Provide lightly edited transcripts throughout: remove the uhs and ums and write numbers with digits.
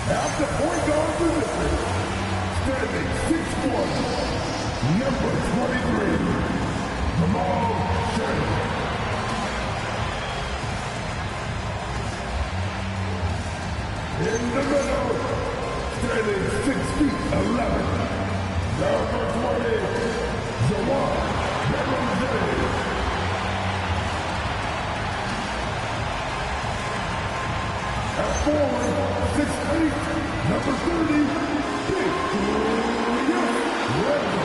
At the point guard position, standing 6'1", number 23, Jamal Shannon. In the middle, standing 6'11", number 20, Jawan Cameron. At forward, 6'8", number 30, Big Julius Randle.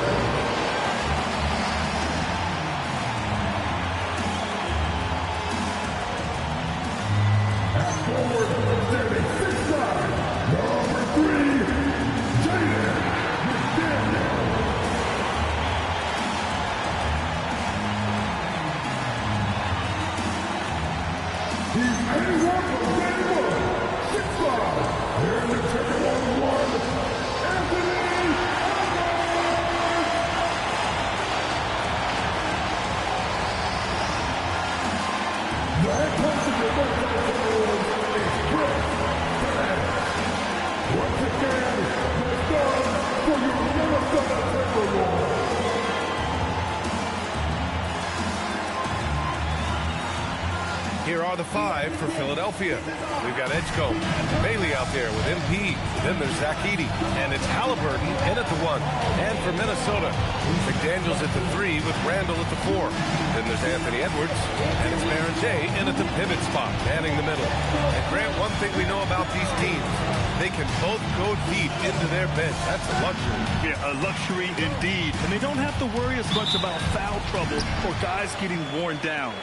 At forward, standing 6'9", number 3, Jaden McDaniel. He's anyone from day one. 6'5", here in the ticket 1-1, Anthony Edwards! The head coach of the Buckeye Timberwolves is Chris Finch. Once again, the stars for your Minnesota Timberwolves. Here are the five for Philadelphia. We've got Edgecombe, Bailey out there with MP. Then there's Zach Edey. And it's Halliburton in at the 1. And for Minnesota, McDaniels at the 3 with Randall at the 4. Then there's Anthony Edwards. And it's Baron J in at the pivot spot, manning the middle. And Grant, one thing we know about these teams, they can both go deep into their bench. That's a luxury. Yeah, a luxury indeed. And they don't have to worry as much about foul trouble or guys getting worn down.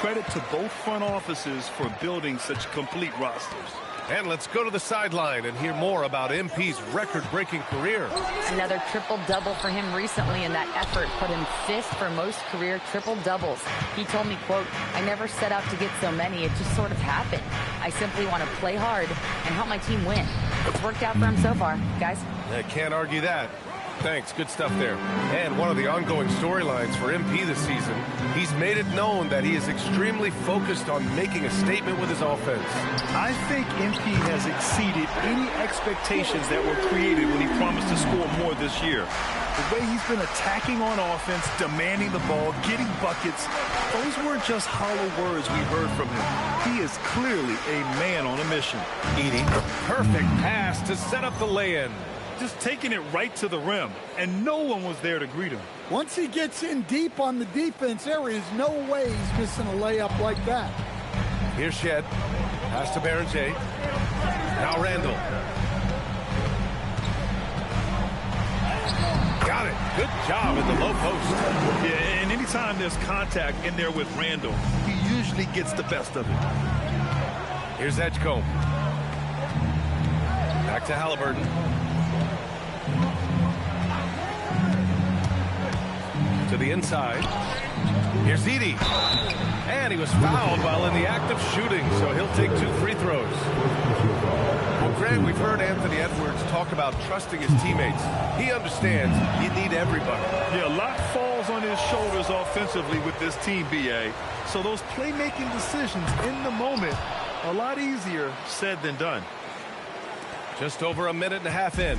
Credit to both front offices for building such complete rosters. And let's go to the sideline and hear more about MP's record-breaking career. Another triple-double for him recently, and that effort put him 5th for most career triple-doubles. He told me, quote, "I never set out to get so many. It just sort of happened. I simply want to play hard and help my team win." It's worked out for him so far, guys. I can't argue that. thanks. Good stuff there. And one of the ongoing storylines for MP this season, he's made it known that he is extremely focused on making a statement with his offense. I think MP has exceeded any expectations that were created when he promised to score more this year. The way he's been attacking on offense, demanding the ball, getting buckets, those weren't just hollow words we heard from him. He is clearly a man on a mission. Edey, perfect pass to set up the lay-in. Just taking it right to the rim, and no one was there to greet him. Once he gets in deep on the defense, there is no way he's missing a layup like that. Here's Shed. Pass to Berenger. Now Randall. Got it. Good job at the low post. Yeah, and anytime there's contact in there with Randall, he usually gets the best of it. Here's Edgecombe. Back to Halliburton. To the inside. Here's Edey. And he was fouled while in the act of shooting, so he'll take 2 free throws. Well, Greg, we've heard Anthony Edwards talk about trusting his teammates. He understands you need everybody. Yeah, a lot falls on his shoulders offensively with this team, BA. So those playmaking decisions in the moment, a lot easier said than done. Just over a minute and a half in.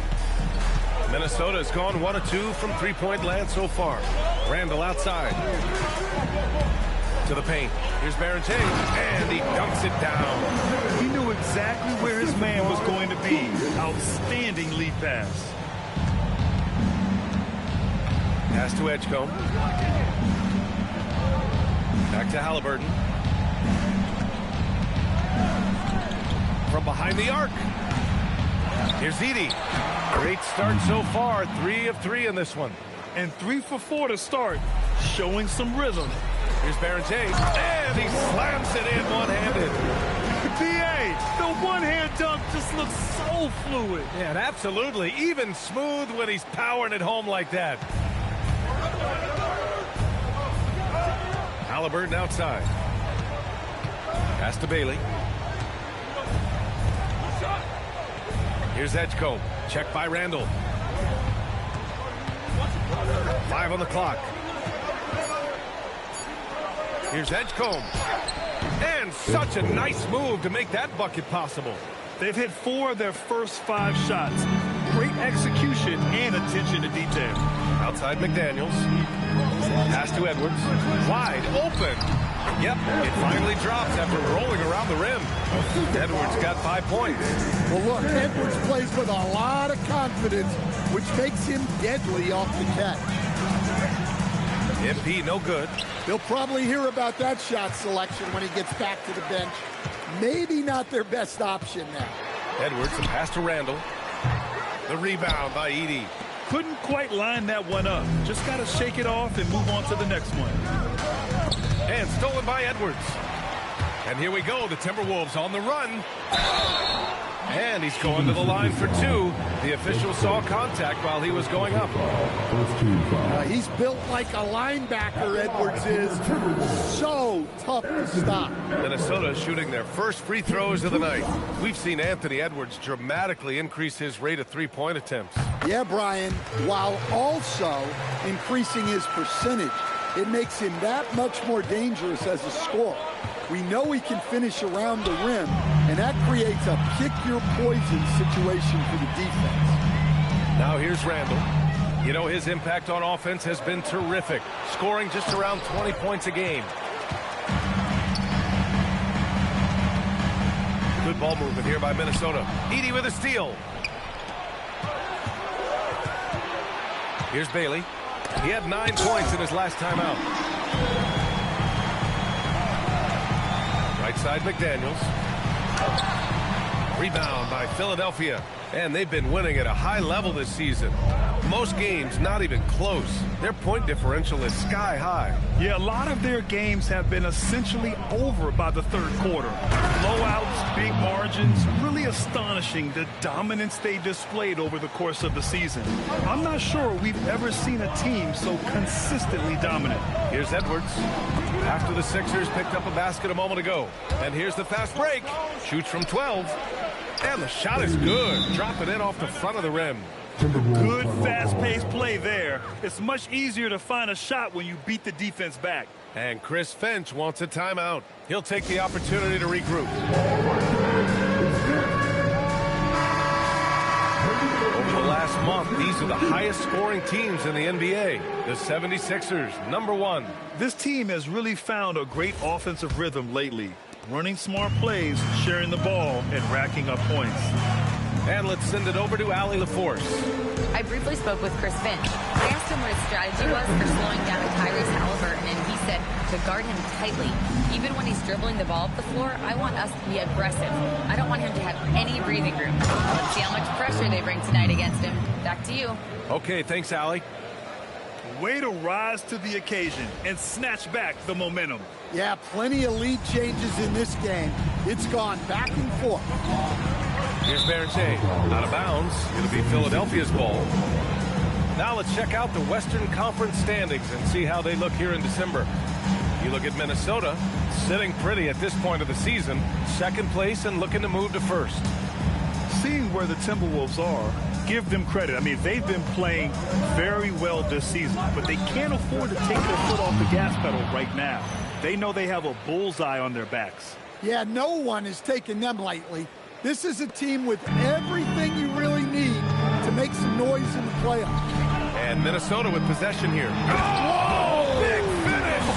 Minnesota has gone 1 of 2 from three-point land so far. Randall outside. To the paint. Here's Berenger, and he dunks it down. He knew exactly where his man was going to be. Outstanding lead pass. Pass to Edgecombe. Back to Halliburton. From behind the arc. Here's Edey. Great start so far. 3 of 3 in this one. And 3 for 4 to start. Showing some rhythm. Here's Berenger, and he slams it in one-handed. B.A., the one-hand dunk just looks so fluid. Yeah, and absolutely. Even smooth when he's powering it home like that. Halliburton outside. Pass to Bailey. Here's Edgecombe. Check by Randall. 5 on the clock. Here's Edgecombe. And such a nice move to make that bucket possible. They've hit 4 of their first 5 shots. Great execution and attention to detail. Outside McDaniels. Pass to Edwards. Wide open. Yep, it finally drops after rolling around the rim. Edwards got 5 points. Well, look, Edwards plays with a lot of confidence, which makes him deadly off the catch. MP no good. They'll probably hear about that shot selection when he gets back to the bench. Maybe not their best option now. Edwards, a pass to Randall. The rebound by Edey. Couldn't quite line that one up. Just got to shake it off and move on to the next one. And stolen by Edwards. And here we go, the Timberwolves on the run. And he's going to the line for 2. The official saw contact while he was going up. He's built like a linebacker, Edwards is. So tough to stop. Minnesota shooting their first free throws of the night. We've seen Anthony Edwards dramatically increase his rate of three-point attempts. Yeah, Brian, while also increasing his percentage. It makes him that much more dangerous as a scorer. We know he can finish around the rim, and that creates a pick-your-poison situation for the defense. Now here's Randall. You know, his impact on offense has been terrific, scoring just around 20 points a game. Good ball movement here by Minnesota. Edey with a steal. Here's Bailey. He had 9 points in his last time out. Right side, McDaniels. Rebound by Philadelphia. And they've been winning at a high level this season. Most games not even close. Their point differential is sky high. Yeah, a lot of their games have been essentially over by the third quarter. Blowouts, big margins, really astonishing the dominance they displayed over the course of the season. I'm not sure we've ever seen a team so consistently dominant. Here's Edwards. After the Sixers picked up a basket a moment ago. And here's the fast break. Shoots from 12. And the shot is good. Drop it in off the front of the rim. Good fast-paced play there. It's much easier to find a shot when you beat the defense back. And Chris Finch wants a timeout. He'll take the opportunity to regroup. Over the last month, these are the highest scoring teams in the NBA. The 76ers, #1. This team has really found a great offensive rhythm lately. Running smart plays, sharing the ball, and racking up points. And let's send it over to Allie LaForce. I briefly spoke with Chris Finch. I asked him what his strategy was for slowing down Tyrese Halliburton, and he said to guard him tightly. Even when he's dribbling the ball up the floor, I want us to be aggressive. I don't want him to have any breathing room. Let's see how much pressure they bring tonight against him. Back to you. Okay, thanks, Allie. Way to rise to the occasion and snatch back the momentum. Yeah, plenty of lead changes in this game. It's gone back and forth. Here's Berger, out of bounds. It'll be Philadelphia's ball. Now let's check out the Western Conference standings and see how they look here in December. You look at Minnesota, sitting pretty at this point of the season, second place and looking to move to first. Seeing where the Timberwolves are, give them credit. I mean, they've been playing very well this season, but they can't afford to take their foot off the gas pedal right now. They know they have a bullseye on their backs. Yeah, no one is taking them lightly. This is a team with everything you really need to make some noise in the playoffs. And Minnesota with possession here. Oh! Big finish!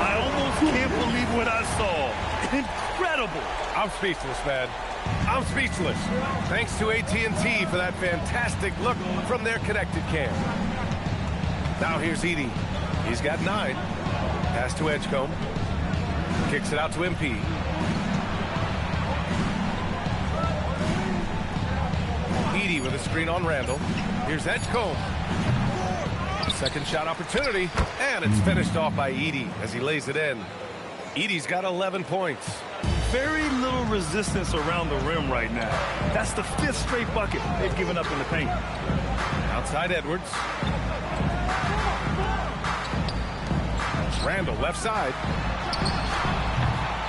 I almost can't believe what I saw. Incredible. I'm speechless, man. I'm speechless. Thanks to AT&T for that fantastic look from their connected cam. Now here's Edey. He's got 9. Pass to Edgecombe. Kicks it out to MP. Edey with a screen on Randall. Here's Edgecombe. Second shot opportunity, and it's finished off by Edey as he lays it in. Edey's got 11 points. Very little resistance around the rim right now. That's the 5th straight bucket they've given up in the paint. Outside Edwards. Randall left side.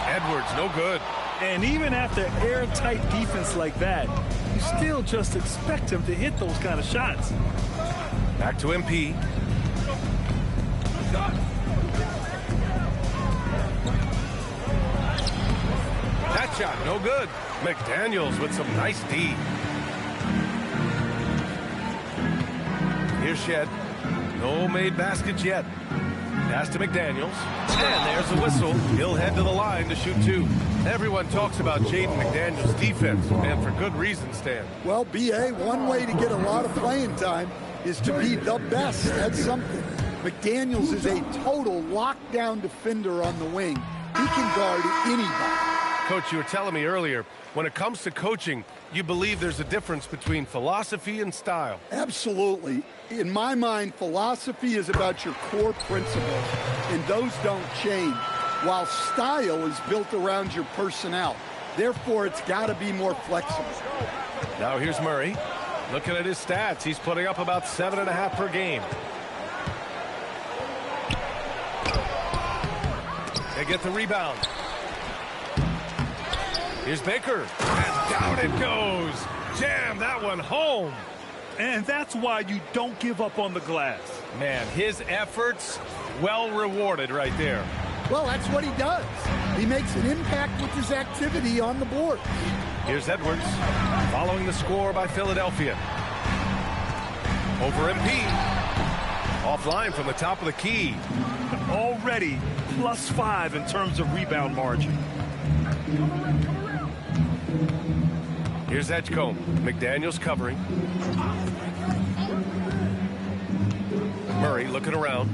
Edwards no good. And even after airtight defense like that, you still just expect him to hit those kind of shots. Back to MP. That shot no good. McDaniels with some nice D. Here's Shed. No made baskets yet. Pass to McDaniels. And there's the whistle. He'll head to the line to shoot 2. Everyone talks about Jaden McDaniels' defense, and for good reason, Stan. Well, B.A., one way to get a lot of playing time is to be the best. That's something. McDaniels is a total lockdown defender on the wing. He can guard anybody. Coach, you were telling me earlier, when it comes to coaching, you believe there's a difference between philosophy and style. Absolutely. In my mind, philosophy is about your core principles, and those don't change, while style is built around your personnel. Therefore, it's got to be more flexible. Now here's Murray. Looking at his stats, he's putting up about 7.5 per game. They get the rebound. Here's Baker. And down it goes. Jam that one home. And that's why you don't give up on the glass. Man, his efforts well rewarded right there. Well, that's what he does. He makes an impact with his activity on the board. Here's Edwards, following the score by Philadelphia. Over MP. Offline from the top of the key. Already +5 in terms of rebound margin. Here's Edgecombe. McDaniels covering. Murray looking around.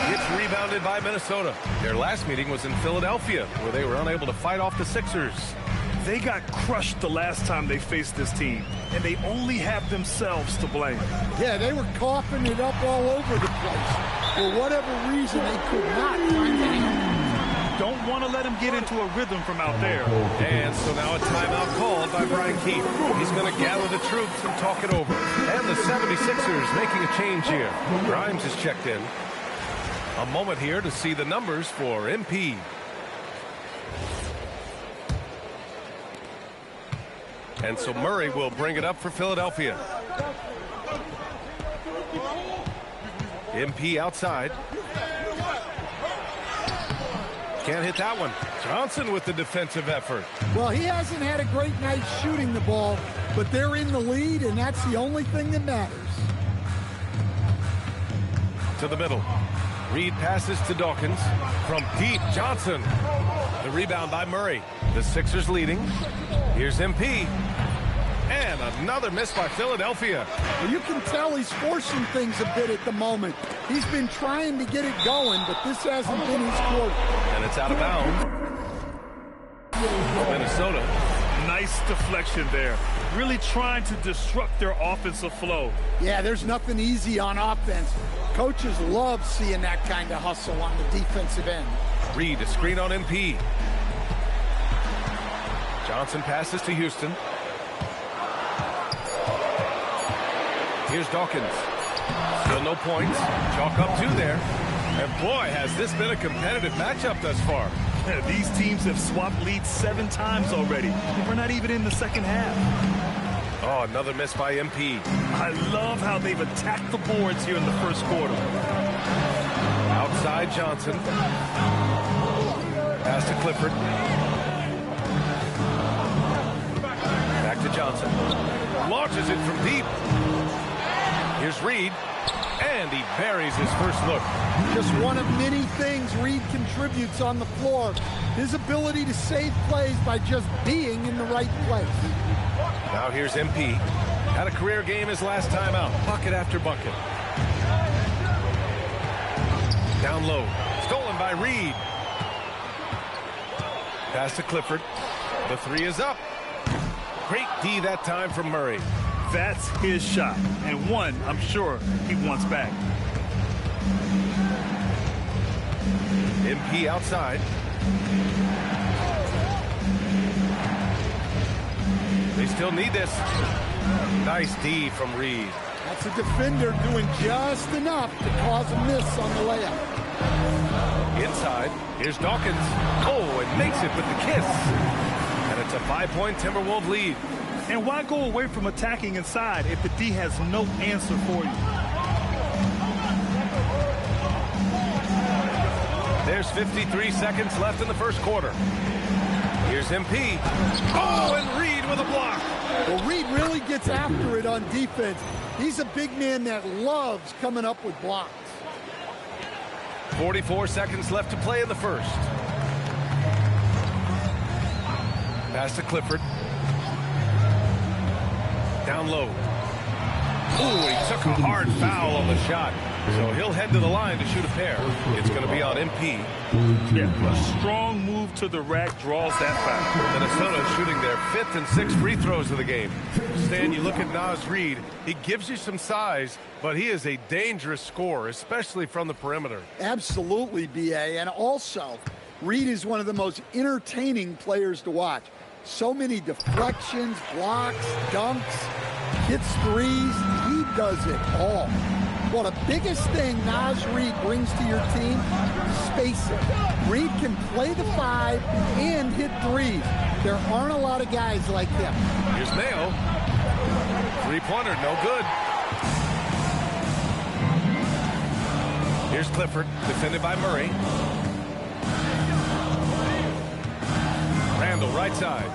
Gets rebounded by Minnesota. Their last meeting was in Philadelphia, where they were unable to fight off the Sixers. They got crushed the last time they faced this team, and they only have themselves to blame. Yeah, they were coughing it up all over the place. For whatever reason, they could not find it. Don't want to let him get into a rhythm from out there. And so now a timeout called by Brian Keefe. He's going to gather the troops and talk it over. And the 76ers making a change here. Grimes is checked in. A moment here to see the numbers for MP. And so Murray will bring it up for Philadelphia. MP outside. Can't hit that one. Johnson with the defensive effort. Well, he hasn't had a great night shooting the ball, but they're in the lead, and that's the only thing that matters. To the middle. Reed passes to Dawkins. From deep, Johnson. The rebound by Murray. The Sixers leading. Here's MP. And another miss by Philadelphia. Well, you can tell he's forcing things a bit at the moment. He's been trying to get it going, but this hasn't been his quarter. And it's out of bounds. Minnesota. Nice deflection there. Really trying to disrupt their offensive flow. Yeah, there's nothing easy on offense. Coaches love seeing that kind of hustle on the defensive end. Reed, a screen on MP. Johnson passes to Houston. Here's Dawkins. Still no points. Chalk up 2 there. And boy, has this been a competitive matchup thus far. Yeah, these teams have swapped leads 7 times already. We're not even in the second half. Oh, another miss by MP. I love how they've attacked the boards here in the first quarter. Outside Johnson. Pass to Clifford. Back to Johnson. Launches it from deep. Here's Reed. And he buries his first look. Just one of many things Reed contributes on the floor. His ability to save plays by just being in the right place. Now here's MP. Had a career game his last time out. Bucket after bucket. Down low. Stolen by Reed. Pass to Clifford. The 3 is up. Great D that time from Murray. That's his shot, and one I'm sure he wants back. MP outside. They still need this. Nice D from Reed. That's a defender doing just enough to cause a miss on the layup. Inside. Here's Dawkins. Oh, and makes it with the kiss. And it's a 5-point Timberwolves lead. And why go away from attacking inside if the D has no answer for you? There's 53 seconds left in the first quarter. Here's MP. Oh, and Reed with a block. Well, Reed really gets after it on defense. He's a big man that loves coming up with blocks. 44 seconds left to play in the first. Pass to Clifford. Down low. Ooh, he took a hard foul on the shot. So he'll head to the line to shoot a pair. It's going to be on MP. Yeah, a strong move to the rack draws that foul. Minnesota shooting their 5th and 6th free throws of the game. Stan, you look at Naz Reid. He gives you some size, but he is a dangerous scorer, especially from the perimeter. Absolutely, B.A. And also, Reed is one of the most entertaining players to watch. So many deflections, blocks, dunks, hits threes. He does it all. Well, the biggest thing Naz Reid brings to your team, spacing. Reid can play the 5 and hit threes. There aren't a lot of guys like him. Here's Mayo. Three-pointer, no good. Here's Clifford, defended by Murray. Randall, right side.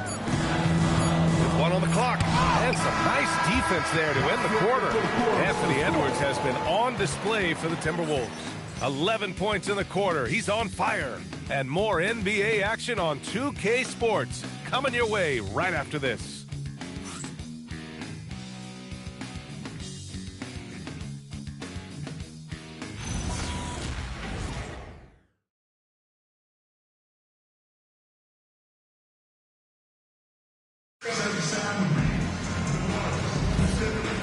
With 1 on the clock. And some nice defense there to end the quarter. Anthony Edwards has been on display for the Timberwolves. 11 points in the quarter. He's on fire. And more NBA action on 2K Sports. Coming your way right after this.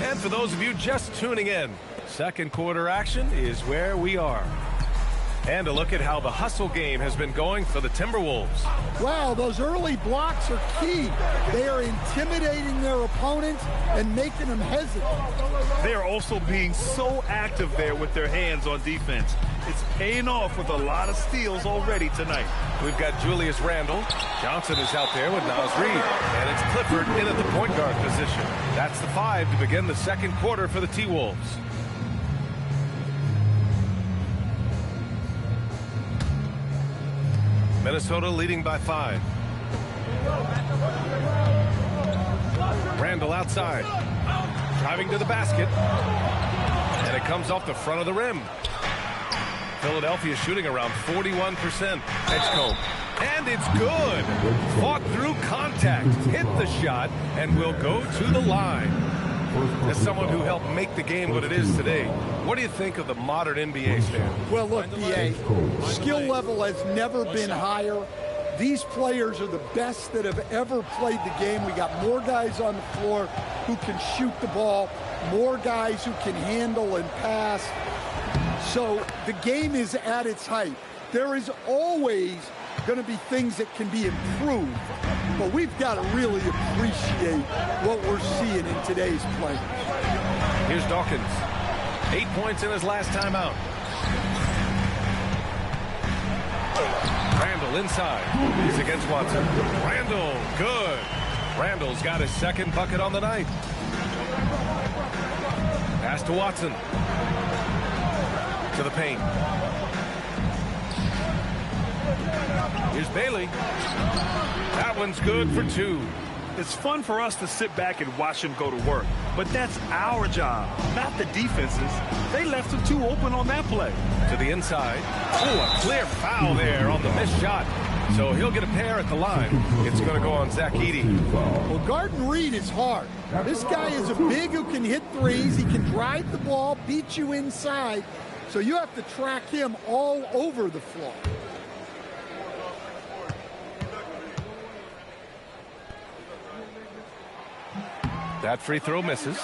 And for those of you just tuning in, second quarter action is where we are. And a look at how the hustle game has been going for the Timberwolves. Wow, those early blocks are key. They are intimidating their opponents. opponents and making them hesitate. They are also being so active there with their hands on defense. It's paying off with a lot of steals already tonight. We've got Julius Randle. Johnson is out there with Naz Reid. And it's Clifford in at the point guard position. That's the 5 to begin the second quarter for the T-Wolves. Minnesota leading by 5. Randle outside. Driving to the basket. And it comes off the front of the rim. Philadelphia shooting around 41%. Edgecombe. And it's good. Fought through contact. Hit the shot and will go to the line. As someone who helped make the game what it is today, what do you think of the modern NBA standard? Well, look, BA, skill level has never been higher. These players are the best that have ever played the game. We got more guys on the floor who can shoot the ball, more guys who can handle and pass. So the game is at its height. There is always going to be things that can be improved, but we've got to really appreciate what we're seeing in today's play. Here's Dawkins. 8 points in his last time out. Randle inside. He's against Watson. Randle, good. Randle's got his second bucket on the night. Pass to Watson. To the paint. Here's Bailey. That one's good for 2. It's fun for us to sit back and watch him go to work, but that's our job, not the defense's. They left him too open on that play. To the inside. Oh, a clear foul there on the missed shot. So he'll get a pair at the line. It's going to go on Zach Edey. Well, guarding Reid is hard. This guy is a big who can hit threes. He can drive the ball, beat you inside. So you have to track him all over the floor. That free throw misses.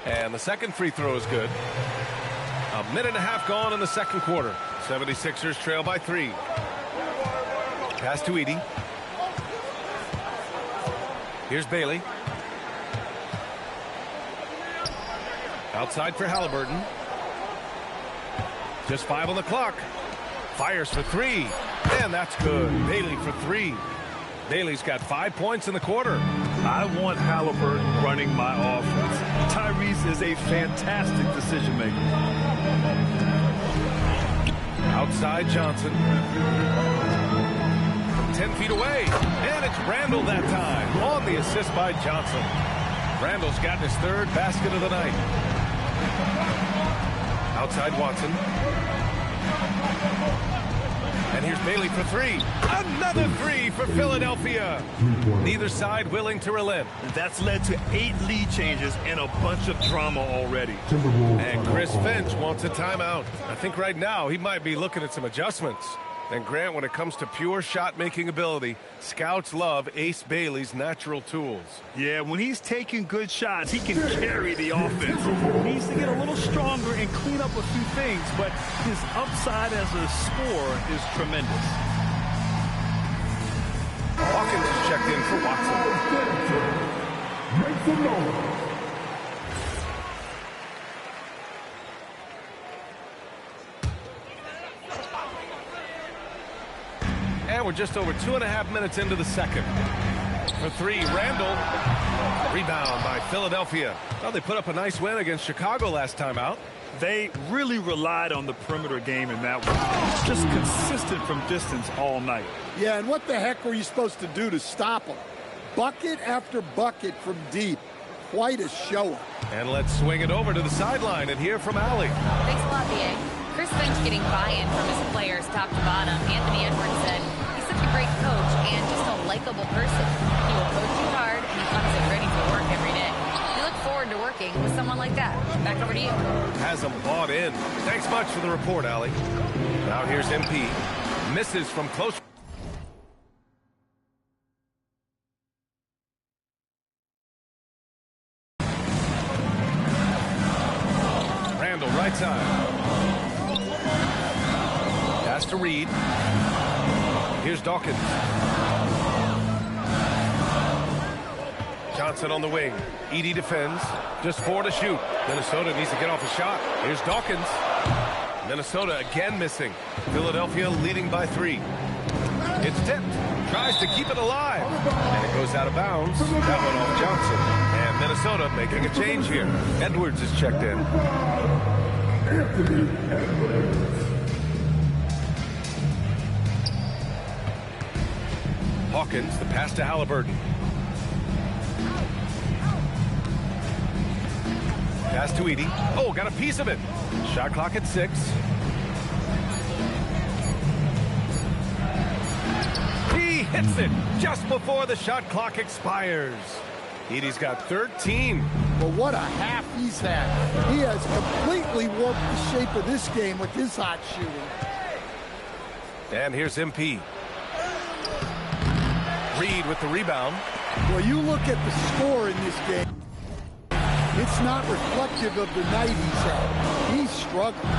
And the second free throw is good. A minute and a half gone in the second quarter. 76ers trail by 3. Pass to Edey. Here's Bailey. Outside for Halliburton. Just 5 on the clock. Fires for 3. And that's good. Bailey for 3. Bailey's got 5 points in the quarter. I want Halliburton running my offense. Tyrese is a fantastic decision maker. Outside Johnson. From 10 feet away. And it's Randle that time. On the assist by Johnson. Randle's gotten his 3rd basket of the night. Outside Watson. And here's Bailey for 3. Another 3 for Philadelphia. Neither side willing to relent. That's led to 8 lead changes and a bunch of drama already. And Chris Finch wants a timeout. I think right now he might be looking at some adjustments. And Grant, when it comes to pure shot-making ability, scouts love Ace Bailey's natural tools. Yeah, when he's taking good shots, he can carry the offense. He needs to get a little stronger and clean up a few things, but his upside as a scorer is tremendous. Hawkins is checked in for Watson. Make some noise. And we're just over 2.5 minutes into the second. For 3, Randle. Rebound by Philadelphia. Well, they put up a nice win against Chicago last time out. They really relied on the perimeter game in that one. Just consistent from distance all night. Yeah, and what the heck were you supposed to do to stop them? Bucket after bucket from deep. Quite a show. And let's swing it over to the sideline and hear from Allie. Thanks a lot, B.A. Chris Finch getting buy-in from his players top to bottom. Anthony Edwards said he's such a great coach and just a likable person. He will coach you hard and he comes in ready for work every day. We look forward to working with someone like that. Back over to you. Has them bought in. Thanks much for the report, Allie. Now here's MP. Misses from close. right side. Pass to Reed. Here's Dawkins. Johnson on the wing. Edey defends. Just 4 to shoot. Minnesota needs to get off a shot. Here's Dawkins. Minnesota again missing. Philadelphia leading by 3. It's tipped. Tries to keep it alive. And it goes out of bounds. That one off Johnson. And Minnesota making a change here. Edwards is checked in. Anthony Edwards. Hawkins, the pass to Halliburton. Pass to Edey. Oh, got a piece of it. Shot clock at 6. He hits it just before the shot clock expires. Edey's got 13. But what a half he's had. He has completely warped the shape of this game with his hot shooting. And here's MP. Reed with the rebound. Well, you look at the score in this game. It's not reflective of the night he's had. He's struggling.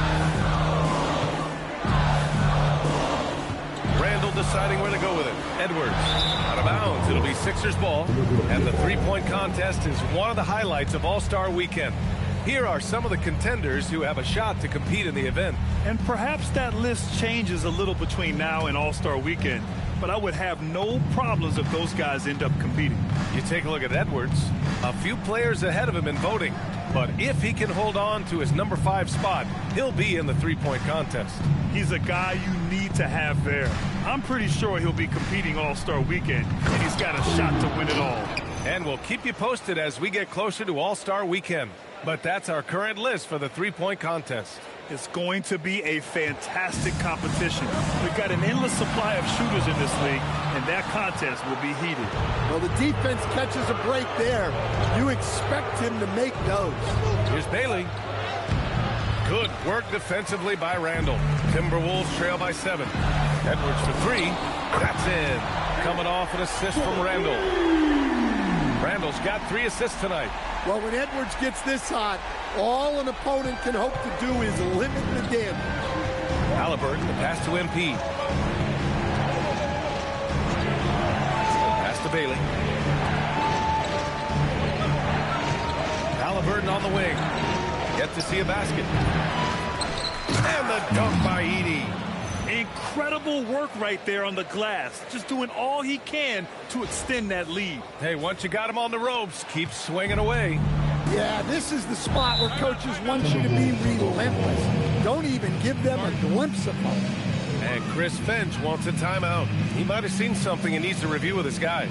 Randall deciding where to go with it. Edwards out of bounds. It'll be Sixers ball. And the three-point contest is one of the highlights of All-Star Weekend. Here are some of the contenders who have a shot to compete in the event. And perhaps that list changes a little between now and All-Star Weekend, but I would have no problems if those guys end up competing. You take a look at Edwards. A few players ahead of him in voting. But if he can hold on to his number 5 spot, he'll be in the three-point contest. He's a guy you need to have there. I'm pretty sure he'll be competing All-Star Weekend, and he's got a shot to win it all. And we'll keep you posted as we get closer to All-Star Weekend. But that's our current list for the three-point contest. It's going to be a fantastic competition. We've got an endless supply of shooters in this league, and that contest will be heated. Well, the defense catches a break there. You expect him to make those. Here's Bailey. Good work defensively by Randall. Timberwolves trail by 7. Edwards for 3. That's in. Coming off an assist from Randall. Randall's got 3 assists tonight. Well, when Edwards gets this hot, all an opponent can hope to do is limit the damage. Halliburton, the pass to MP. Pass to Bailey. Halliburton on the wing. Yet to see a basket. And the dunk by Edey. Incredible work right there on the glass. Just doing all he can to extend that lead. Hey, once you got him on the ropes, keep swinging away. Yeah, this is the spot where coaches want you to be relentless. Don't even give them a glimpse of hope. And Chris Finch wants a timeout. He might have seen something and needs to review with his guys.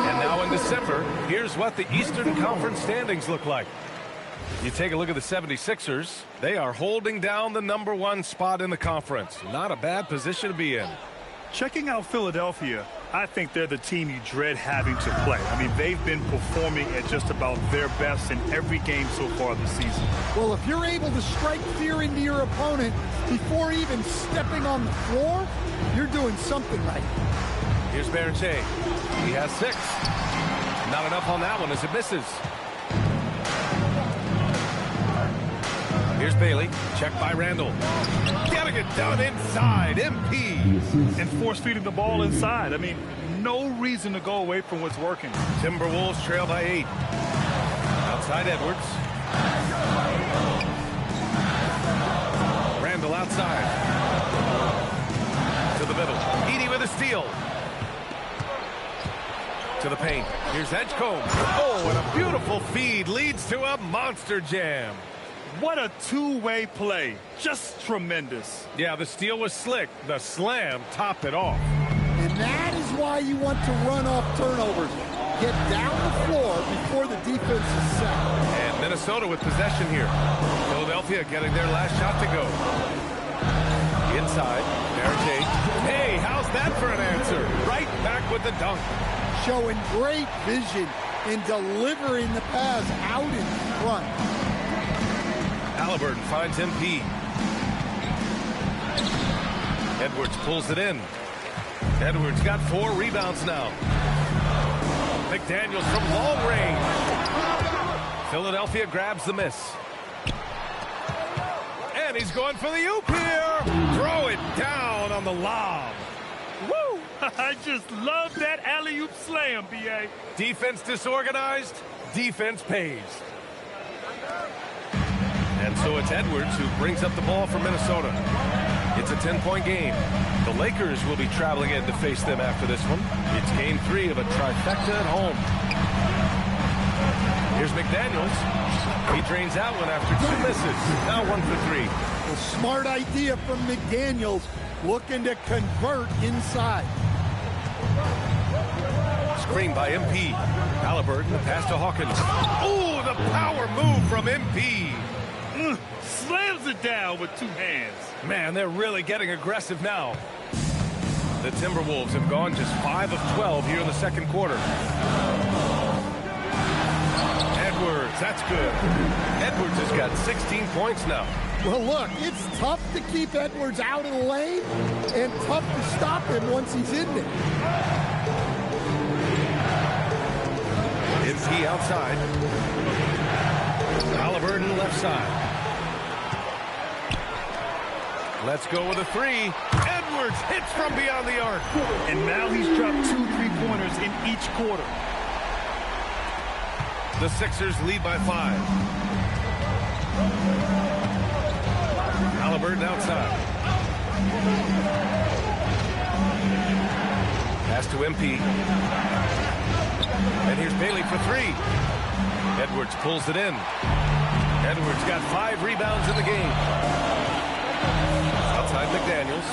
And now in December, here's what the Eastern Conference standings look like. You take a look at the 76ers. They are holding down the number 1 spot in the conference. Not a bad position to be in. Checking out Philadelphia, I think they're the team you dread having to play. I mean, they've been performing at just about their best in every game so far this season. Well, if you're able to strike fear into your opponent before even stepping on the floor, you're doing something right. Here's Berche. He has 6. Not enough on that one as it misses. Here's Bailey. Checked by Randall. Gotta get down inside. MP. And force feeding the ball inside. I mean, no reason to go away from what's working. Timberwolves trail by 8. Outside Edwards. Randall outside. To the middle. Edey with a steal. To the paint. Here's Edgecombe. Oh, and a beautiful feed leads to a monster jam. What a two-way play. Just tremendous. Yeah, the steal was slick. The slam topped it off. And that is why you want to run off turnovers. Get down the floor before the defense is set. And Minnesota with possession here. Philadelphia getting their last shot to go. Inside. Berche. Hey, how's that for an answer? Right back with the dunk. Showing great vision in delivering the pass out in front. Halliburton finds MP. Edwards pulls it in. Edwards got 4 rebounds now. McDaniels from long range. Philadelphia grabs the miss. And he's going for the oop here. Throw it down on the lob. Woo! I just love that alley-oop slam, B.A. Defense disorganized, defense pays. And so it's Edwards who brings up the ball for Minnesota. It's a 10-point game. The Lakers will be traveling in to face them after this one. It's game 3 of a trifecta at home. Here's McDaniels. He drains that one after 2 misses. Now 1 for 3. A smart idea from McDaniels, looking to convert inside. Screen by MP. Halliburton, the pass to Hawkins. Ooh, the power move from MP. Slams it down with 2 hands. Man, they're really getting aggressive now. The Timberwolves have gone just 5 of 12 here in the second quarter. Edwards, that's good. Edwards has got 16 points now. Well, look, it's tough to keep Edwards out of the lane and tough to stop him once he's in there. MP outside. Halliburton left side. Let's go with a 3. Edwards hits from beyond the arc. And now he's dropped 2 3-pointers in each quarter. The Sixers lead by 5. Halliburton outside. Pass to MP. And here's Bailey for 3. Edwards pulls it in. Edwards got 5 rebounds in the game. Outside McDaniels.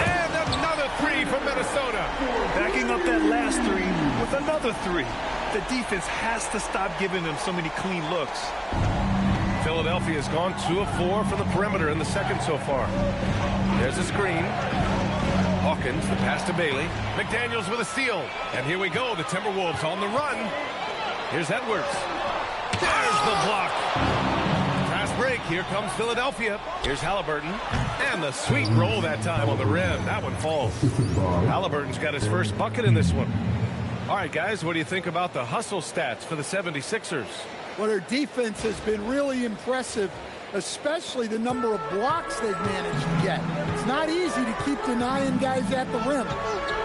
And another 3 from Minnesota. Backing up that last 3 with another 3. The defense has to stop giving them so many clean looks. Philadelphia has gone 2 of 4 from the perimeter in the second so far. There's a screen. Hawkins, the pass to Bailey. McDaniels with a steal. And here we go, the Timberwolves on the run. Here's Edwards. There's the block. Fast break, here comes Philadelphia. Here's Halliburton. And the sweet roll that time on the rim. That one falls. Halliburton's got his first bucket in this one. All right, guys, what do you think about the hustle stats for the 76ers? Well, their defense has been really impressive, especially the number of blocks they've managed to get. It's not easy to keep denying guys at the rim.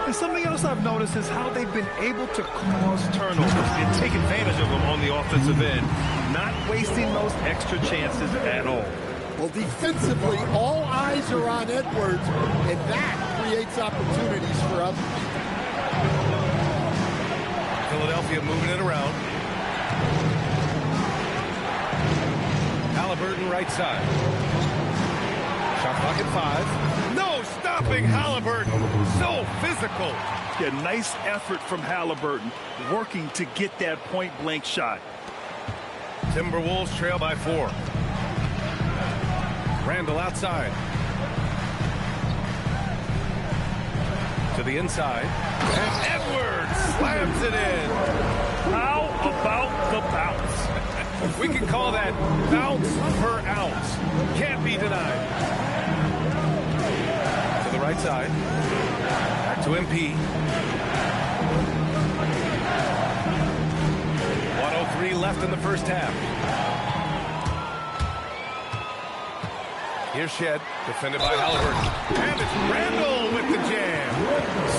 And something else I've noticed is how they've been able to cause turnovers and take advantage of them on the offensive end, not wasting those extra chances at all. Well, defensively, all eyes are on Edwards, and that creates opportunities for others. Philadelphia moving it around. Halliburton right side. Shot clock at 5. No stopping Halliburton. So physical. Yeah, nice effort from Halliburton, working to get that point-blank shot. Timberwolves trail by 4. Randall outside. To the inside. And Edwards slams it in. How about the bounce? We can call that bounce per ounce. Can't be denied. To the right side. Back to MP. 1:03 left in the first half. Here's Shed, defended by Halliburton. And it's Randall with the jam.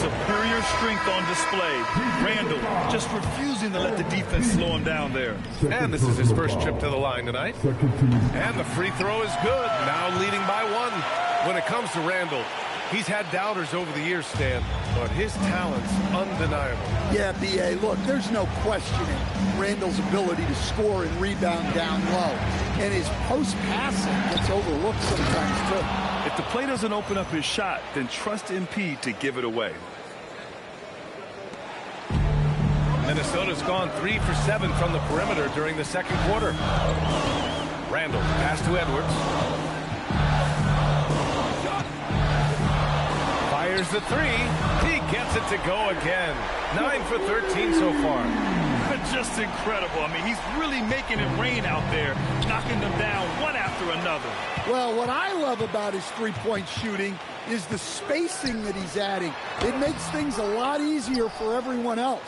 Superior strength on display. Randall just refusing to let the defense slow him down there. And this is his first trip to the line tonight. And the free throw is good. Now leading by 1. When it comes to Randall, he's had doubters over the years, Stan, but his talent's undeniable. Yeah, B.A., look, there's no questioning Randall's ability to score and rebound down low. And his post-passing gets overlooked sometimes, too. If the play doesn't open up his shot, then trust MP to give it away. Minnesota's gone 3 for 7 from the perimeter during the second quarter. Randall, pass to Edwards. Fires the 3. He gets it to go again. 9 for 13 so far. Just incredible. I mean, he's really making it rain out there, knocking them down one after another. Well, what I love about his three-point shooting is the spacing that he's adding. It makes things a lot easier for everyone else.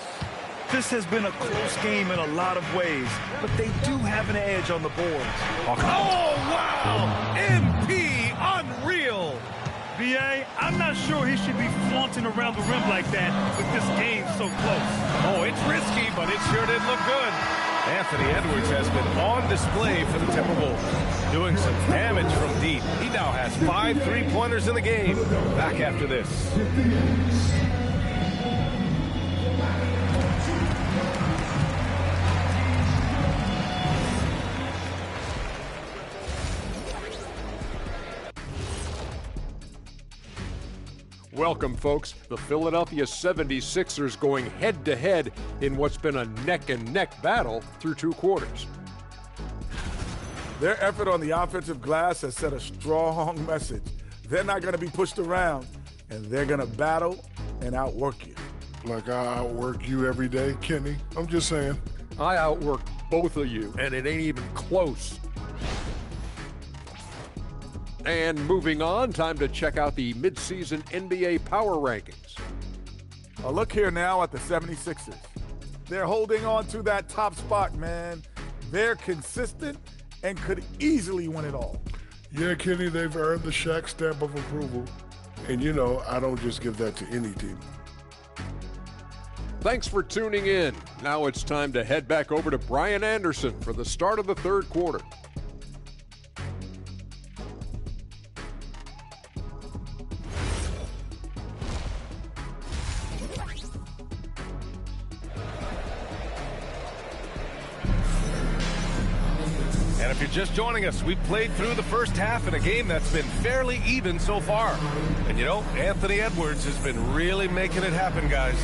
This has been a close game in a lot of ways, but they do have an edge on the boards. Oh, wow! MP, unreal! B.A., I'm not sure he should be flaunting around the rim like that with this game so close. Oh, it's risky, but it sure did look good. Anthony Edwards has been on display for the Timberwolves, doing some damage from deep. He now has 5 three-pointers in the game. Back after this. Welcome, folks. The Philadelphia 76ers going head-to-head in what's been a neck-and-neck battle through 2 quarters. Their effort on the offensive glass has sent a strong message. They're not going to be pushed around, and they're going to battle and outwork you. Like I outwork you every day, Kenny. I'm just saying. I outwork both of you, and it ain't even close. And moving on, time to check out the midseason NBA Power Rankings. A look here now at the 76ers. They're holding on to that top spot, man. They're consistent and could easily win it all. Yeah, Kenny, they've earned the Shaq stamp of approval. And you know, I don't just give that to any team. Thanks for tuning in. Now it's time to head back over to Brian Anderson for the start of the 3rd quarter. And if you're just joining us, we've played through the first half in a game that's been fairly even so far. And you know, Anthony Edwards has been really making it happen, guys.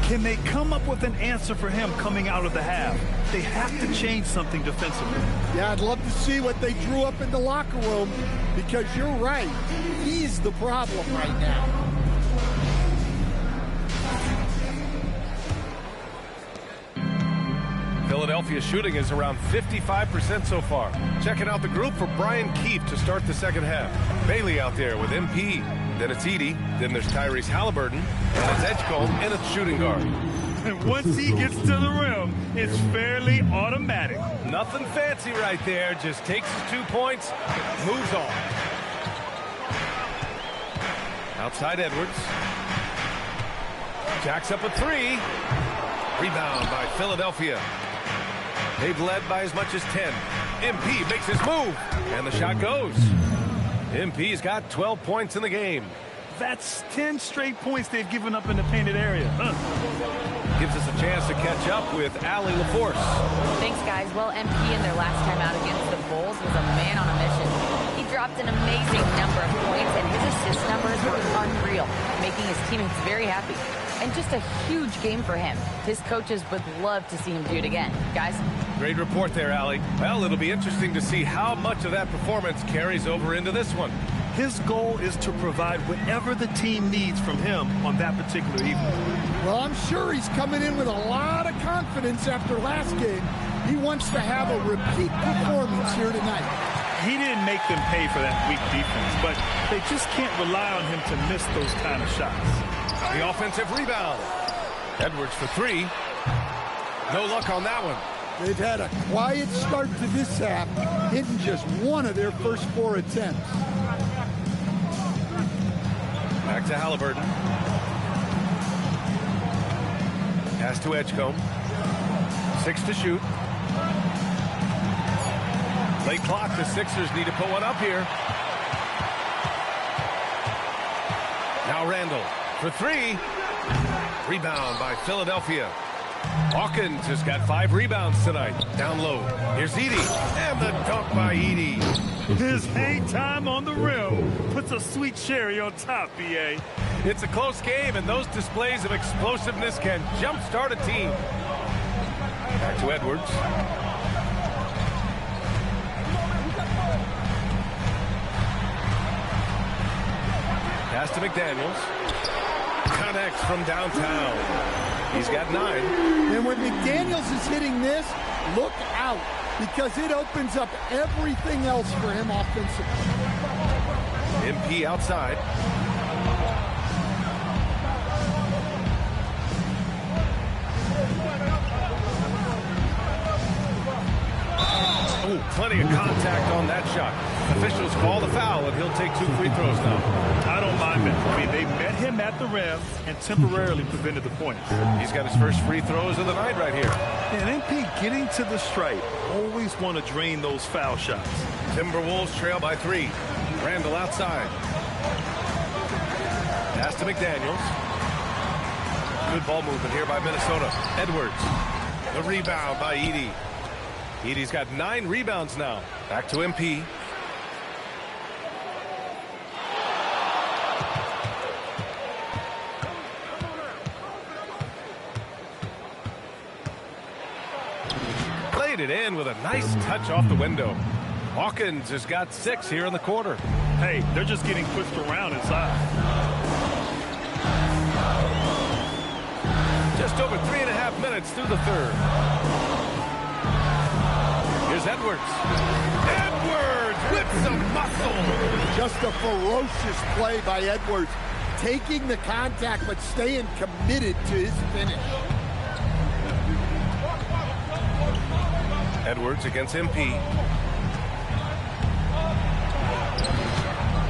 Can they come up with an answer for him coming out of the half? They have to change something defensively. Yeah, I'd love to see what they drew up in the locker room, because you're right. He's the problem right now. Philadelphia's shooting is around 55% so far. Checking out the group for Brian Keefe to start the second half. Bailey out there with MP. Then it's Edey. Then there's Tyrese Halliburton. And it's Edgecombe, and it's shooting guard. And once he gets to the rim, it's fairly automatic. Nothing fancy right there. Just takes his 2 points, moves on. Outside Edwards. Jacks up a 3. Rebound by Philadelphia. They've led by as much as 10. MP makes his move, and the shot goes. MP's got 12 points in the game. That's 10 straight points they've given up in the painted area. Gives us a chance to catch up with Allie LaForce. Thanks, guys. Well, MP in their last time out against the Bulls was a man on a mission. He dropped an amazing number of points, and his assist numbers were unreal, making his teammates very happy. And just a huge game for him. His coaches would love to see him do it again. Guys? Great report there, Allie. Well, it'll be interesting to see how much of that performance carries over into this one. His goal is to provide whatever the team needs from him on that particular evening. Well, I'm sure he's coming in with a lot of confidence after last game. He wants to have a repeat performance here tonight. He didn't make them pay for that weak defense, but they just can't rely on him to miss those kind of shots. The offensive rebound. Edwards for 3. No luck on that one. They've had a quiet start to this half, hitting just one of their first 4 attempts. Back to Halliburton. Pass to Edgecombe. 6 to shoot. Late clock. The Sixers need to put one up here. Now Randall for 3. Rebound by Philadelphia. Hawkins has got 5 rebounds tonight. Down low. Here's Edey. And the dunk by Edey. His hang time on the rim puts a sweet cherry on top, B.A. It's a close game, and those displays of explosiveness can jumpstart a team. Back to Edwards. Pass to McDaniels. Connects from downtown. He's got 9. And when McDaniels is hitting this, look out, because it opens up everything else for him offensively. MP outside. Oh, plenty of contact on that shot. Officials call the foul, and he'll take 2 free throws now. I don't mind that. I mean, they met him at the rim and temporarily prevented the points. He's got his first free throws of the night right here. And MP getting to the stripe. Always want to drain those foul shots. Timberwolves trail by 3. Randall outside. Pass to McDaniels. Good ball movement here by Minnesota. Edwards. The rebound by Edey. Edey's got 9 rebounds now. Back to MP. Played it in with a nice touch off the window. Hawkins has got 6 here in the quarter. Hey, they're just getting pushed around inside. Just over 3.5 minutes through the third. Here's Edwards. Edwards with some muscle. Just a ferocious play by Edwards, taking the contact but staying committed to his finish. Edwards against MP.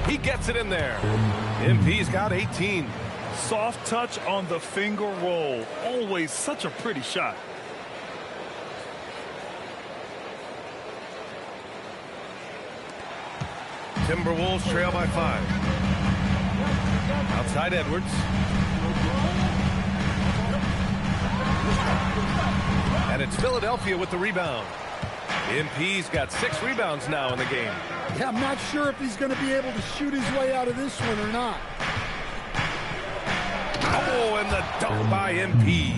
He gets it in there. MP's got 18. Soft touch on the finger roll. Always such a pretty shot. Timberwolves trail by 5. Outside Edwards. And it's Philadelphia with the rebound. MP's got 6 rebounds now in the game. Yeah, I'm not sure if he's going to be able to shoot his way out of this one or not. Oh, and the dunk by MP.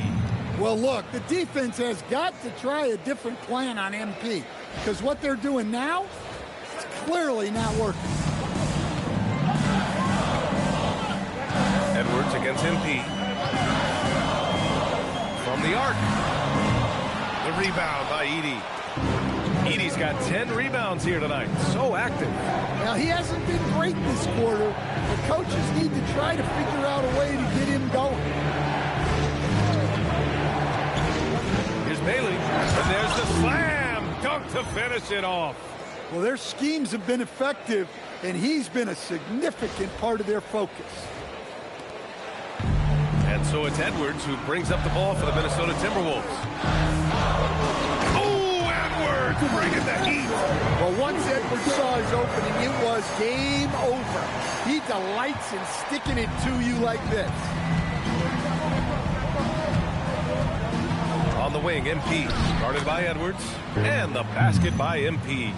Well, look, the defense has got to try a different plan on MP, because what they're doing now, it's clearly not working. Edwards against MP. From the arc. The rebound by Edey. Edey's got 10 rebounds here tonight. So active. Now, he hasn't been great this quarter. The coaches need to try to figure out a way to get him going. Here's Bailey. And there's the slam dunk to finish it off. Well, their schemes have been effective, and he's been a significant part of their focus. And so it's Edwards who brings up the ball for the Minnesota Timberwolves. Bringing the heat. Well, once Edwards saw his opening, it was game over. He delights in sticking it to you like this. On the wing, MP. Guarded by Edwards. And the basket by MP.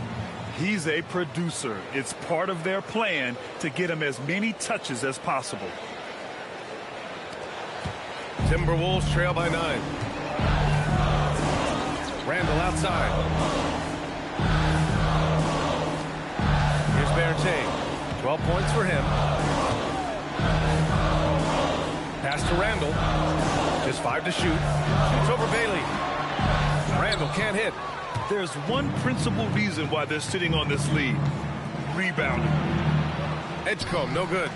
He's a producer. It's part of their plan to get him as many touches as possible. Timberwolves trail by 9. Randall outside. Here's Berté. 12 points for him. Pass to Randall. Just 5 to shoot. Shoots over Bailey. Randall can't hit. There's one principal reason why they're sitting on this lead. Rebounding. Edgecombe, no good.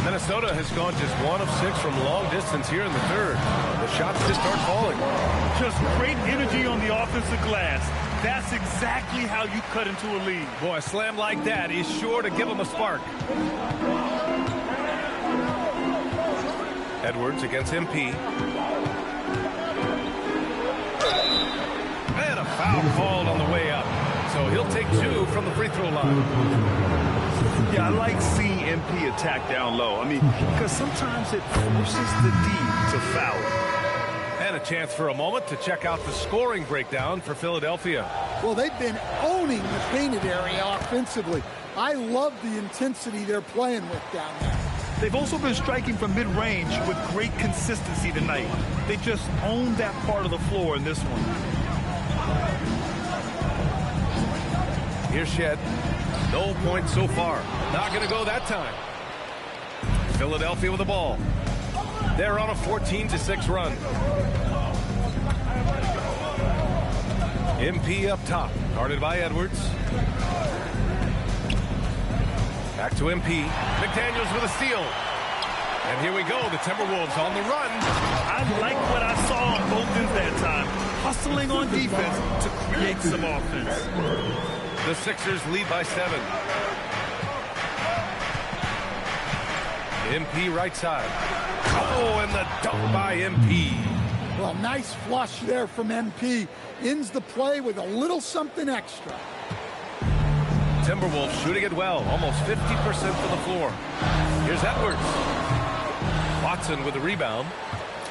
Minnesota has gone just 1 of 6 from long distance here in the third. The shots just aren't falling. Just great energy on the offensive glass. That's exactly how you cut into a lead. Boy, a slam like that is sure to give them a spark. Edwards against MP. And a foul called on the way up. So he'll take 2 from the free throw line. Yeah, I like seeing MP attack down low. I mean, because sometimes it forces the D to foul. And a chance for a moment to check out the scoring breakdown for Philadelphia. Well, they've been owning the painted area offensively. I love the intensity they're playing with down there. They've also been striking from mid-range with great consistency tonight. They just owned that part of the floor in this one. Here's Shed. No points so far. Not going to go that time. Philadelphia with the ball. They're on a 14-6 run. MP up top. Guarded by Edwards. Back to MP. McDaniels with a steal. And here we go. The Timberwolves on the run. I like what I saw on both ends that time. hustling on defense to create some offense. The Sixers lead by 7. MP right side. Oh, and the dunk by MP. Well, nice flush there from MP. Ends the play with a little something extra. Timberwolves shooting it well, almost 50% from the floor. Here's Edwards. Watson with the rebound.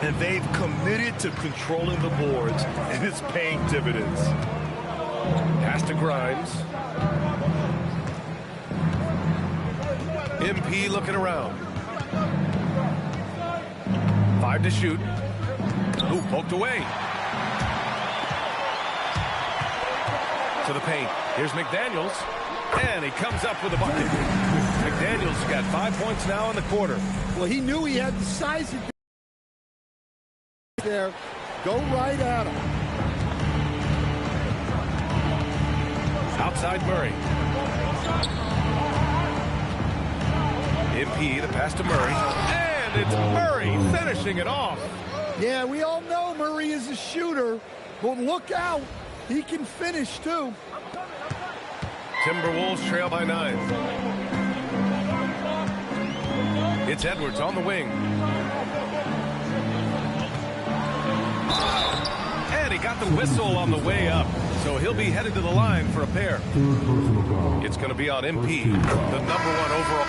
And they've committed to controlling the boards, and it's paying dividends. Pass to Grimes. MP looking around. 5 to shoot. Ooh, poked away. To the paint. Here's McDaniels. And he comes up with a bucket. McDaniels got 5 points now in the quarter. Well, he knew he had the size advantage there. Go right at him. Outside Murray. MP, the pass to Murray. And it's Murray finishing it off. Yeah, we all know Murray is a shooter, but look out. He can finish, too. Timberwolves trail by 9. It's Edwards on the wing. And he got the whistle on the way up, so he'll be headed to the line for a pair. It's going to be on MP, the #1 overall.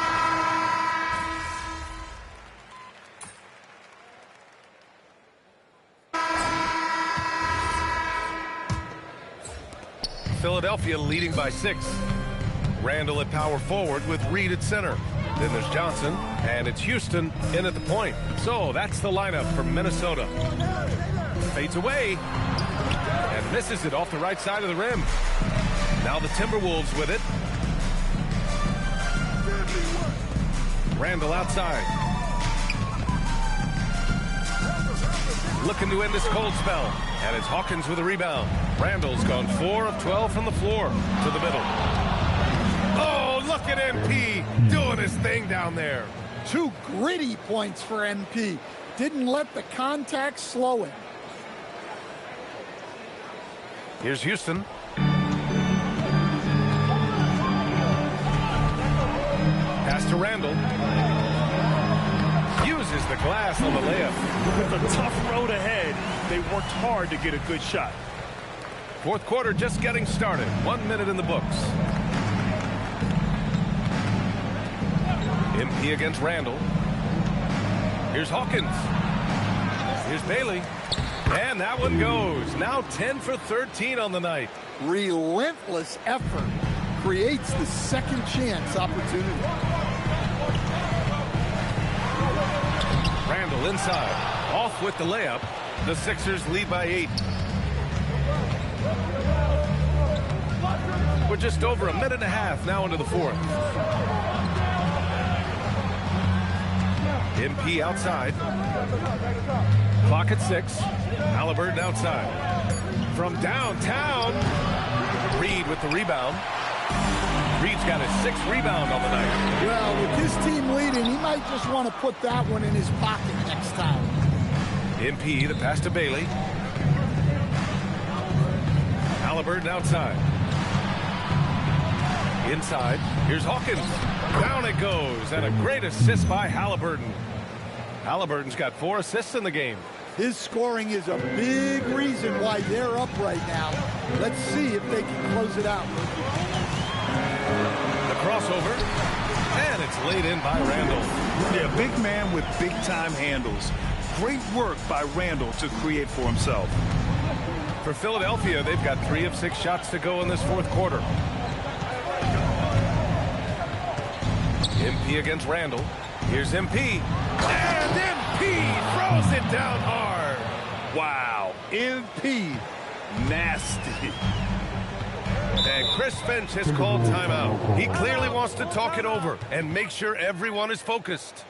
Philadelphia leading by 6. Randall at power forward with Reed at center. Then there's Johnson, and it's Houston in at the point. So that's the lineup for Minnesota. Fades away and misses it off the right side of the rim. Now the Timberwolves with it. Randall outside. Looking to end this cold spell. And it's Hawkins with a rebound. Randall's gone 4 of 12 from the floor to the middle. Oh, look at MP doing his thing down there. 2 gritty points for MP. Didn't let the contact slow him. Here's Houston. Pass to Randall. Uses the glass on the layup. With a tough road ahead, they worked hard to get a good shot. Fourth quarter just getting started. 1 minute in the books. MP against Randall. Here's Hawkins. Here's Bailey. And that one goes. Now 10 for 13 on the night. Relentless effort creates the second chance opportunity. Randall inside. Off with the layup. The Sixers lead by 8. We're just over a minute and a half now into the fourth. MP outside. Clock at 6. Halliburton outside. From downtown. Reed with the rebound. Reed's got his 6th rebound on the night. Well, with his team leading, he might just want to put that one in his pocket next time. MP, the pass to Bailey. Halliburton outside. Inside. Here's Hawkins. Down it goes. And a great assist by Halliburton. Halliburton's got 4 assists in the game. His scoring is a big reason why they're up right now. Let's see if they can close it out. The crossover. And it's laid in by Randall. Yeah, big man with big-time handles. Great work by Randall to create for himself. For Philadelphia, they've got 3 of 6 shots to go in this fourth quarter. MP against Randall. Here's MP. And MP throws it down hard. Wow, MP, nasty. And Chris Finch has called timeout. He clearly wants to talk it over and make sure everyone is focused.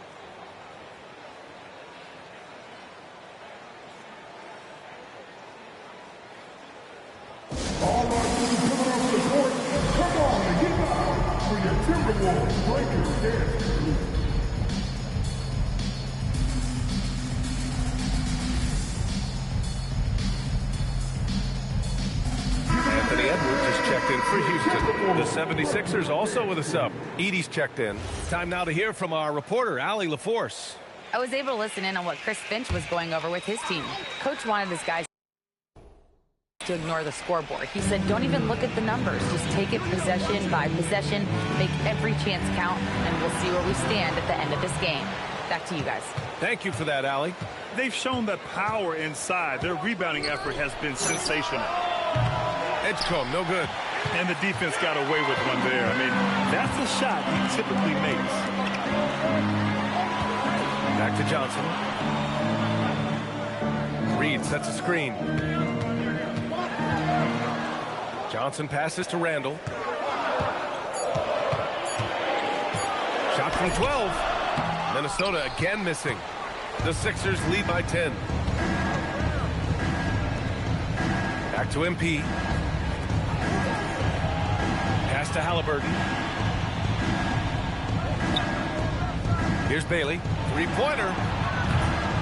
All our teams coming off the court. Come on and get out for your Timberwolves Lakers dance group. 76ers also with a sub. Edey's checked in. Time now to hear from our reporter, Allie LaForce. I was able to listen in on what Chris Finch was going over with his team. Coach wanted his guys to ignore the scoreboard. He said, don't even look at the numbers. Just take it possession by possession, make every chance count, and we'll see where we stand at the end of this game. Back to you guys. Thank you for that, Allie. They've shown the power inside. Their rebounding effort has been sensational. Edgecombe, no good. And the defense got away with one there. I mean, that's the shot he typically makes. Back to Johnson. Reed sets a screen. Johnson passes to Randall. Shot from 12. Minnesota again missing. The Sixers lead by 10. Back to MP. Pass to Halliburton. Here's Bailey. Three-pointer.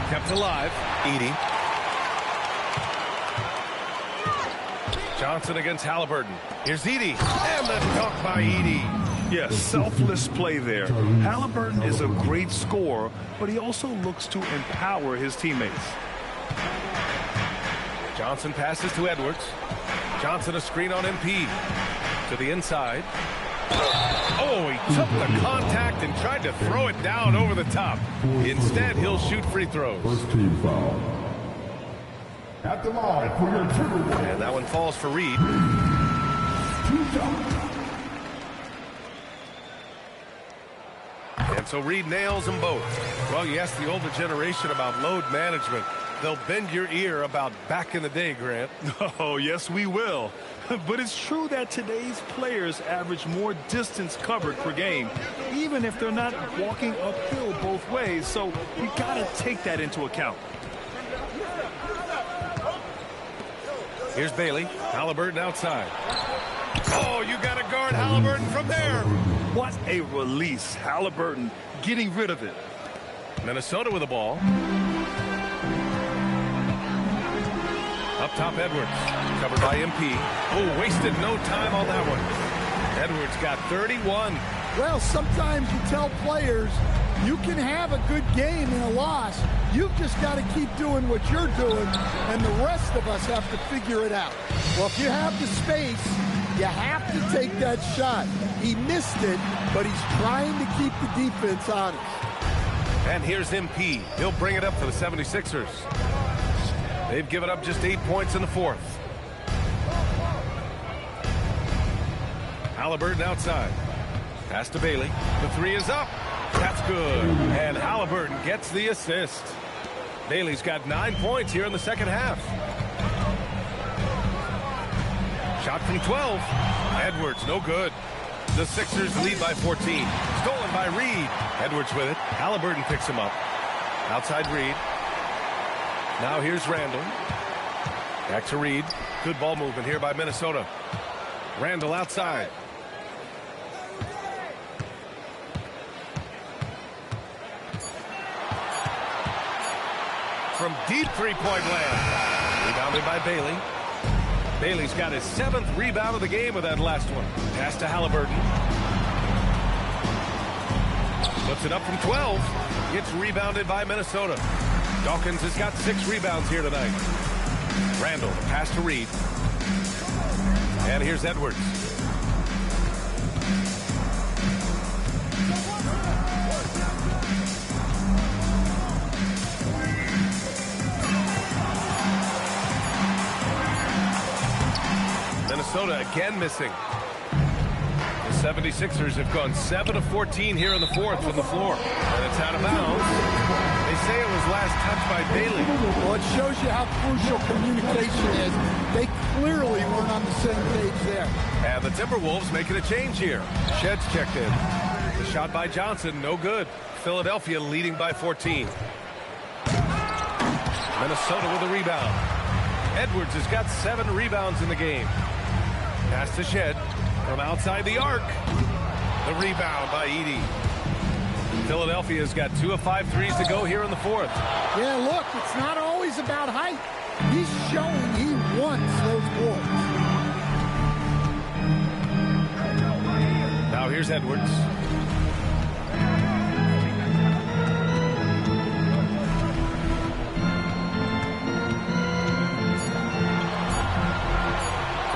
Kept alive. Edey. Johnson against Halliburton. Here's Edey. And the dunk by Edey. Yes, selfless play there. Halliburton is a great scorer, but he also looks to empower his teammates. Johnson passes to Edwards. Johnson a screen on MP. To the inside. Oh, he took the contact and tried to throw it down over the top. Instead, he'll shoot free throws. First team foul. At the line for your Timberwolves. And that one falls for Reed. 2 shots. And so Reed nails them both. Well, you ask the older generation about load management. They'll bend your ear about back in the day, Grant. Oh, yes, we will. But it's true that today's players average more distance covered per game, even if they're not walking uphill both ways. So we got to take that into account. Here's Bailey. Halliburton outside. Oh, you got to guard Halliburton from there. What a release. Halliburton getting rid of it. Minnesota with the ball. Up top, Edwards. Covered by MP. Oh, wasted no time on that one. Edwards got 31. Well, sometimes you tell players you can have a good game in a loss. You've just got to keep doing what you're doing, and the rest of us have to figure it out. Well, if you have the space, you have to take that shot. He missed it, but he's trying to keep the defense honest. And here's MP. He'll bring it up for the 76ers. They've given up just 8 points in the fourth. Halliburton outside. Pass to Bailey. The three is up. That's good. And Halliburton gets the assist. Bailey's got 9 points here in the second half. Shot from 12. Edwards, no good. The Sixers lead by 14. Stolen by Reed. Edwards with it. Halliburton picks him up. Outside Reed. Now here's Randall. Back to Reed. Good ball movement here by Minnesota. Randall outside. From deep three-point land. Rebounded by Bailey. Bailey's got his 7th rebound of the game with that last one. Pass to Halliburton. Puts it up from 12. It's rebounded by Minnesota. Dawkins has got 6 rebounds here tonight. Randall, pass to Reed. And here's Edwards. Minnesota again missing. The 76ers have gone 7 of 14 here in the fourth from the floor. And it's out of bounds. They say it was last touched by Bailey. Well, it shows you how crucial communication is. They clearly weren't on the same page there. And the Timberwolves making a change here. Shed's checked in. The shot by Johnson, no good. Philadelphia leading by 14. Minnesota with a rebound. Edwards has got 7 rebounds in the game. Pass to Shed from outside the arc. The rebound by Edey. Philadelphia's got 2 of 5 threes to go here in the fourth. Yeah, look, it's not always about height. He's showing he wants those boards. here's Edwards. To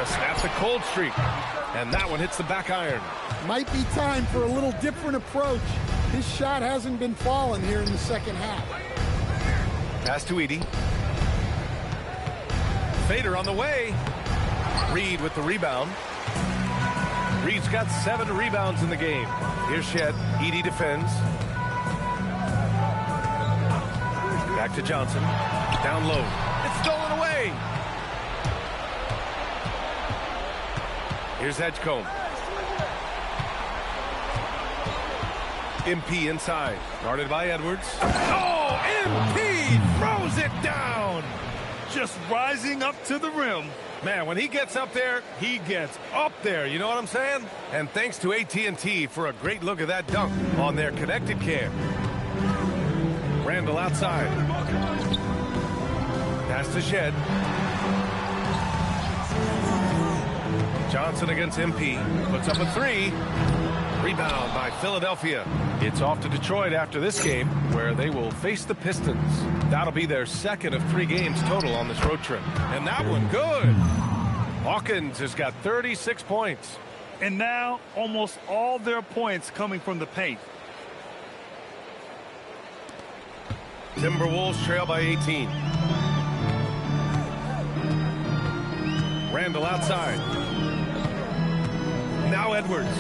snap the cold streak. And that one hits the back iron. Might be time for a little different approach. His shot hasn't been falling here in the second half. Pass to Edey. Fader on the way. Reed with the rebound. Reed's got 7 rebounds in the game. Here's Shed. Edey defends. Back to Johnson. Down low. It's stolen away. Here's Edgecombe. MP inside. Guarded by Edwards. Oh, MP throws it down. Just rising up to the rim. Man, when he gets up there, he gets up there. You know what I'm saying? And thanks to AT&T for a great look at that dunk on their connected cam. Randall outside. Pass to Shed. Johnson against MP. Puts up a 3. Rebound by Philadelphia. It's off to Detroit after this game, where they will face the Pistons. That'll be their second of 3 games total on this road trip. And that one good. Hawkins has got 36 points. And now almost all their points coming from the paint. Timberwolves trail by 18. Randall outside. Now Edwards.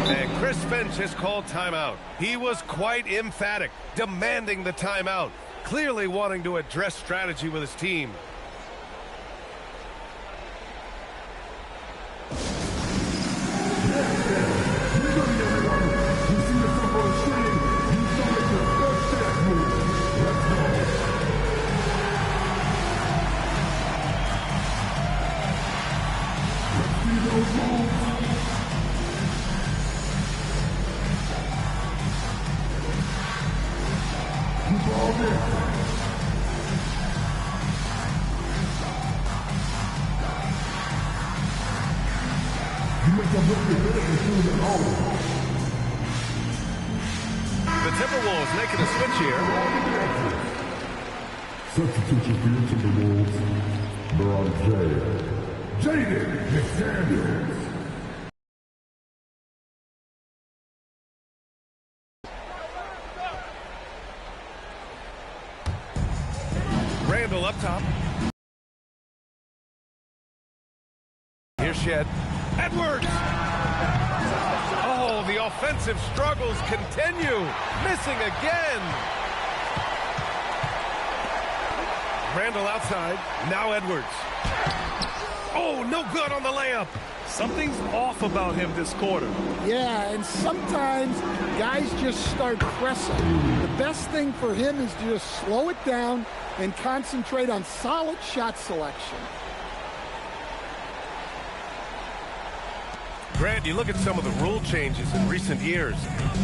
And Chris Finch has called timeout. He was quite emphatic, demanding the timeout, clearly wanting to address strategy with his team. The Timberwolves making a switch here. Substitution for your Timberwolves, LeBron Jaden McDaniels. Randall up top. Here's Shed. Edwards! Oh, the offensive struggles continue. Missing again. Randall outside. Now Edwards. Oh, no good on the layup. Something's off about him this quarter. Yeah, and sometimes guys just start pressing. The best thing for him is to just slow it down and concentrate on solid shot selection. Grant, you look at some of the rule changes in recent years.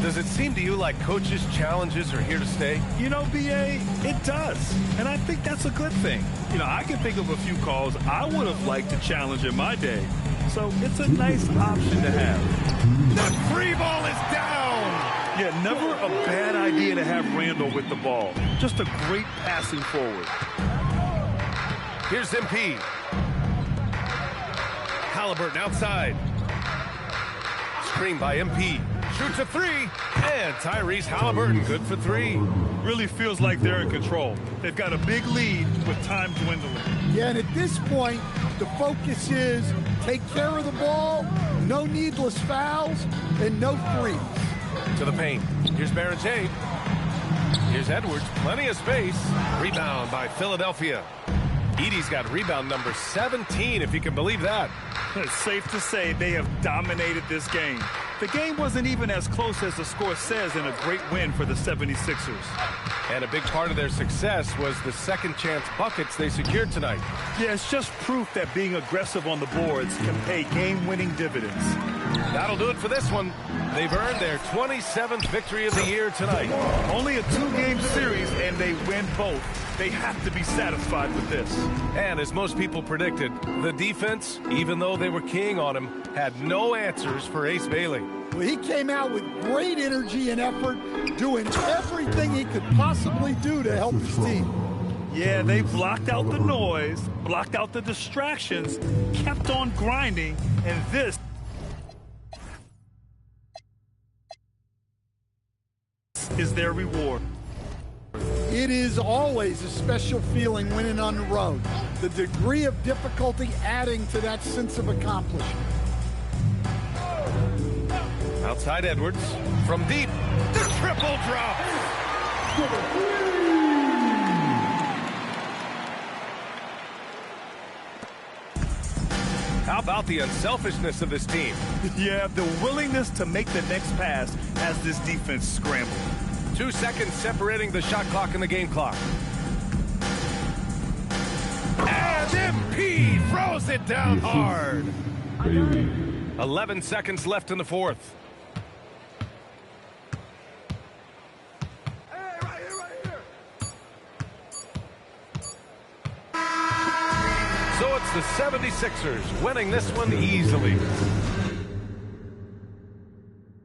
Does it seem to you like coaches' challenges are here to stay? You know, B.A., it does. And I think that's a good thing. You know, I can think of a few calls I would have liked to challenge in my day. So it's a nice option to have. The free ball is down! Yeah, never a bad idea to have Randall with the ball. Just a great passing forward. Here's MP. Halliburton outside. Screen by MP. Shoots a 3. And Tyrese Halliburton good for 3. Really feels like they're in control. They've got a big lead with time dwindling. Yeah, and at this point, the focus is take care of the ball, no needless fouls, and no threes. To the paint. Here's Barrett-James. Here's Edwards. Plenty of space. Rebound by Philadelphia. Edey's got rebound number 17, if you can believe that. It's safe to say they have dominated this game. The game wasn't even as close as the score says in a great win for the 76ers. And a big part of their success was the second chance buckets they secured tonight. Yeah, it's just proof that being aggressive on the boards can pay game-winning dividends. That'll do it for this one. They've earned their 27th victory of the year tonight. Only a 2-game series, and they win both. They have to be satisfied with this. And as most people predicted, the defense, even though they were keying on him, had no answers for Ace Bailey. Well, he came out with great energy and effort, doing everything he could possibly do to help his team. Yeah, they blocked out the noise, blocked out the distractions, kept on grinding, and this is their reward. It is always a special feeling winning on the road. The degree of difficulty adding to that sense of accomplishment. Outside Edwards, from deep, the triple drop. How about the unselfishness of this team? Yeah, the willingness to make the next pass as this defense scrambled. 2 seconds separating the shot clock and the game clock. And MP throws it down hard. 11 seconds left in the fourth. So it's the 76ers winning this one easily.